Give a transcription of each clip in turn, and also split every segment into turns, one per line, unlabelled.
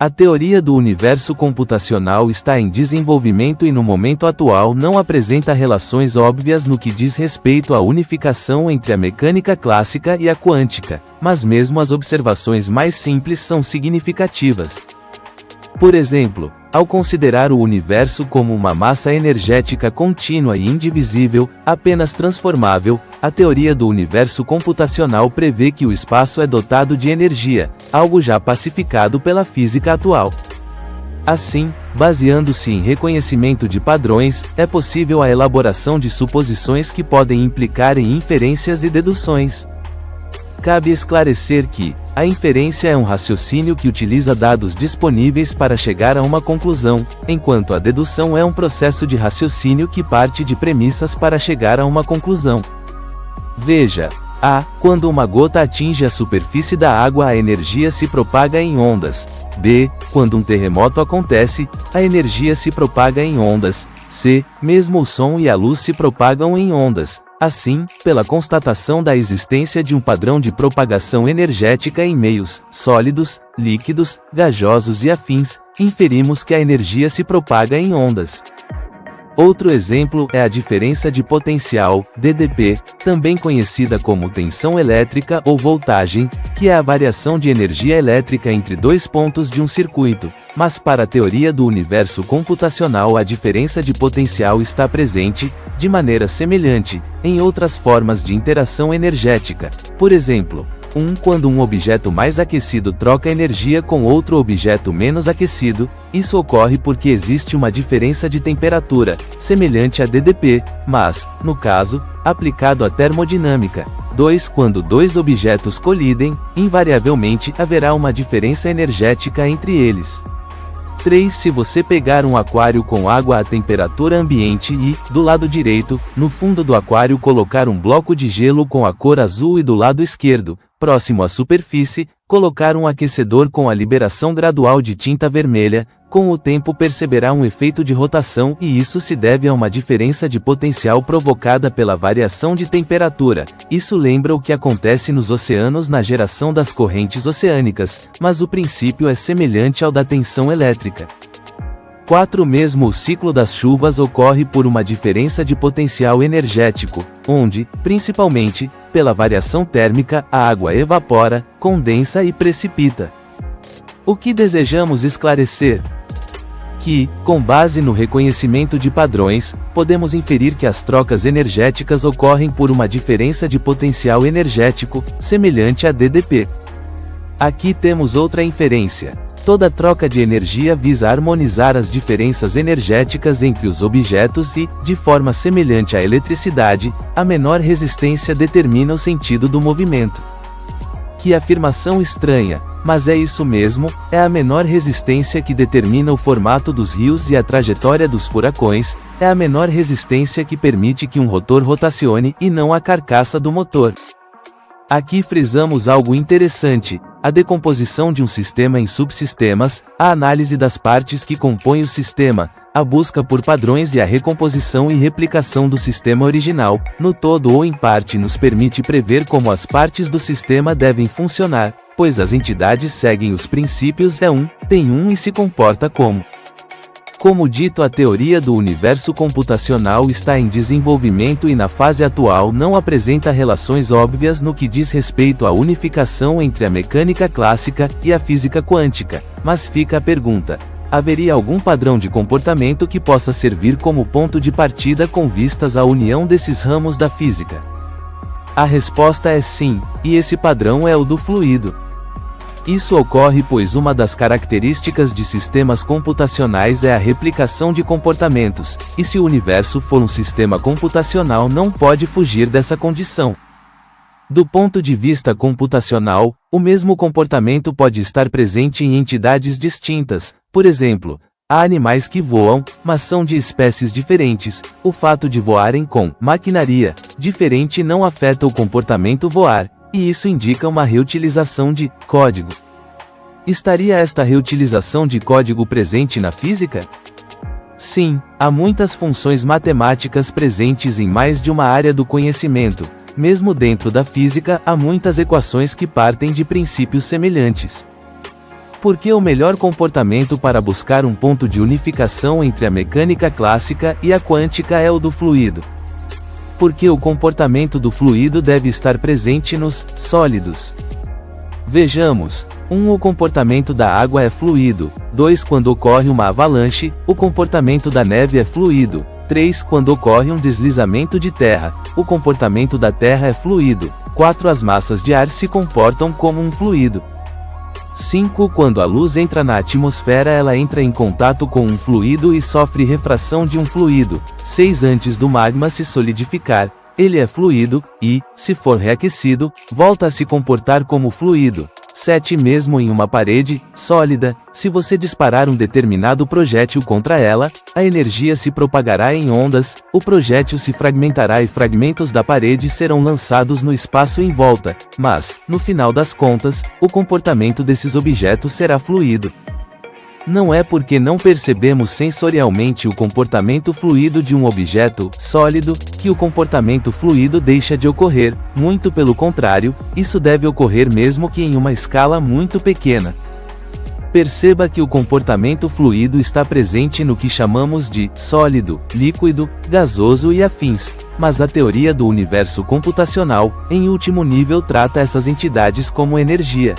A teoria do universo computacional está em desenvolvimento e no momento atual não apresenta relações óbvias no que diz respeito à unificação entre a mecânica clássica e a quântica, mas mesmo as observações mais simples são significativas. Por exemplo, ao considerar o universo como uma massa energética contínua e indivisível, apenas transformável, a teoria do universo computacional prevê que o espaço é dotado de energia, algo já pacificado pela física atual. Assim, baseando-se em reconhecimento de padrões, é possível a elaboração de suposições que podem implicar em inferências e deduções. Cabe esclarecer que a inferência é um raciocínio que utiliza dados disponíveis para chegar a uma conclusão, enquanto a dedução é um processo de raciocínio que parte de premissas para chegar a uma conclusão. Veja: A. Quando uma gota atinge a superfície da água, a energia se propaga em ondas. B. Quando um terremoto acontece, a energia se propaga em ondas. C. Mesmo o som e a luz se propagam em ondas. Assim, pela constatação da existência de um padrão de propagação energética em meios sólidos, líquidos, gasosos e afins, inferimos que a energia se propaga em ondas. Outro exemplo é a diferença de potencial, DDP, também conhecida como tensão elétrica ou voltagem, que é a variação de energia elétrica entre dois pontos de um circuito. Mas para a teoria do universo computacional, a diferença de potencial está presente, de maneira semelhante, em outras formas de interação energética. Por exemplo, quando um objeto mais aquecido troca energia com outro objeto menos aquecido, isso ocorre porque existe uma diferença de temperatura, semelhante a DDP, mas, no caso, aplicado à termodinâmica. 2. Quando dois objetos colidem, invariavelmente haverá uma diferença energética entre eles. 3. Se você pegar um aquário com água à temperatura ambiente e, do lado direito, no fundo do aquário colocar um bloco de gelo com a cor azul e do lado esquerdo, próximo à superfície, colocar um aquecedor com a liberação gradual de tinta vermelha, com o tempo perceberá um efeito de rotação e isso se deve a uma diferença de potencial provocada pela variação de temperatura. Isso lembra o que acontece nos oceanos na geração das correntes oceânicas, mas o princípio é semelhante ao da tensão elétrica. 4. Mesmo o ciclo das chuvas ocorre por uma diferença de potencial energético, onde, principalmente, pela variação térmica, a água evapora, condensa e precipita. O que desejamos esclarecer? Que, com base no reconhecimento de padrões, podemos inferir que as trocas energéticas ocorrem por uma diferença de potencial energético, semelhante a DDP. Aqui temos outra inferência. Toda troca de energia visa harmonizar as diferenças energéticas entre os objetos e, de forma semelhante à eletricidade, a menor resistência determina o sentido do movimento. Que afirmação estranha, mas é isso mesmo, é a menor resistência que determina o formato dos rios e a trajetória dos furacões, é a menor resistência que permite que um rotor rotacione e não a carcaça do motor. Aqui frisamos algo interessante: a decomposição de um sistema em subsistemas, a análise das partes que compõem o sistema, a busca por padrões e a recomposição e replicação do sistema original, no todo ou em parte, nos permite prever como as partes do sistema devem funcionar, pois as entidades seguem os princípios tem e se comporta como. Como dito, a teoria do universo computacional está em desenvolvimento e na fase atual não apresenta relações óbvias no que diz respeito à unificação entre a mecânica clássica e a física quântica, mas fica a pergunta: haveria algum padrão de comportamento que possa servir como ponto de partida com vistas à união desses ramos da física? A resposta é sim, e esse padrão é o do fluido. Isso ocorre pois uma das características de sistemas computacionais é a replicação de comportamentos, e se o universo for um sistema computacional não pode fugir dessa condição. Do ponto de vista computacional, o mesmo comportamento pode estar presente em entidades distintas. Por exemplo, há animais que voam, mas são de espécies diferentes. O fato de voarem com maquinaria diferente não afeta o comportamento voar, e isso indica uma reutilização de código. Estaria esta reutilização de código presente na física? Sim, há muitas funções matemáticas presentes em mais de uma área do conhecimento. Mesmo dentro da física, há muitas equações que partem de princípios semelhantes. Porque o melhor comportamento para buscar um ponto de unificação entre a mecânica clássica e a quântica é o do fluido. Porque o comportamento do fluido deve estar presente nos sólidos. Vejamos. 1. O comportamento da água é fluido. 2. Quando ocorre uma avalanche, o comportamento da neve é fluido. 3. Quando ocorre um deslizamento de terra, o comportamento da terra é fluido. 4. As massas de ar se comportam como um fluido. 5. Quando a luz entra na atmosfera, ela entra em contato com um fluido e sofre refração de um fluido. 6. Antes do magma se solidificar, ele é fluido, e, se for reaquecido, volta a se comportar como fluido. 7. Mesmo em uma parede sólida, se você disparar um determinado projétil contra ela, a energia se propagará em ondas, o projétil se fragmentará e fragmentos da parede serão lançados no espaço em volta, mas, no final das contas, o comportamento desses objetos será fluido. Não é porque não percebemos sensorialmente o comportamento fluido de um objeto sólido, que o comportamento fluido deixa de ocorrer, muito pelo contrário, isso deve ocorrer mesmo que em uma escala muito pequena. Perceba que o comportamento fluido está presente no que chamamos de sólido, líquido, gasoso e afins, mas a teoria do universo computacional, em último nível, trata essas entidades como energia.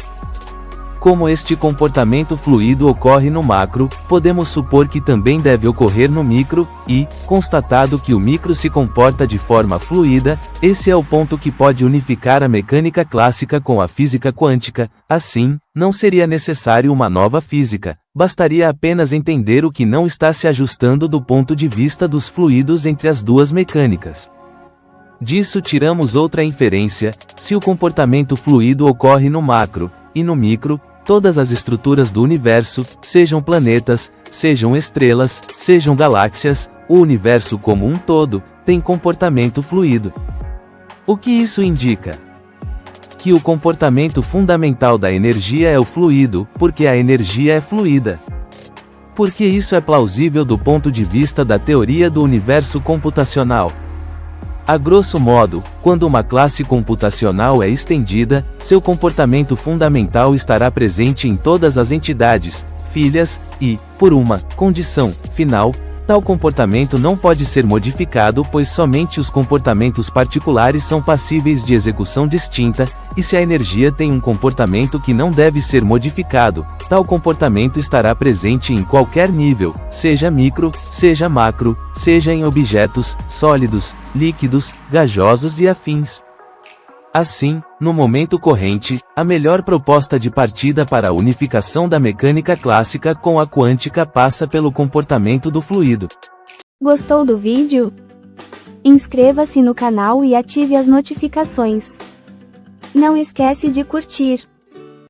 Como este comportamento fluido ocorre no macro, podemos supor que também deve ocorrer no micro, e, constatado que o micro se comporta de forma fluida, esse é o ponto que pode unificar a mecânica clássica com a física quântica. Assim, não seria necessário uma nova física, bastaria apenas entender o que não está se ajustando do ponto de vista dos fluidos entre as duas mecânicas. Disso tiramos outra inferência: se o comportamento fluido ocorre no macro, e no micro, todas as estruturas do universo, sejam planetas, sejam estrelas, sejam galáxias, o universo como um todo, tem comportamento fluido. O que isso indica? Que o comportamento fundamental da energia é o fluido, porque a energia é fluida. Porque isso é plausível do ponto de vista da teoria do universo computacional. A grosso modo, quando uma classe computacional é estendida, seu comportamento fundamental estará presente em todas as entidades, filhas, e, por uma condição final, tal comportamento não pode ser modificado, pois somente os comportamentos particulares são passíveis de execução distinta, e se a energia tem um comportamento que não deve ser modificado, tal comportamento estará presente em qualquer nível, seja micro, seja macro, seja em objetos sólidos, líquidos, gasosos e afins. Assim, no momento corrente, a melhor proposta de partida para a unificação da mecânica clássica com a quântica passa pelo comportamento do fluido.
Gostou do vídeo? Inscreva-se no canal e ative as notificações. Não esquece de curtir.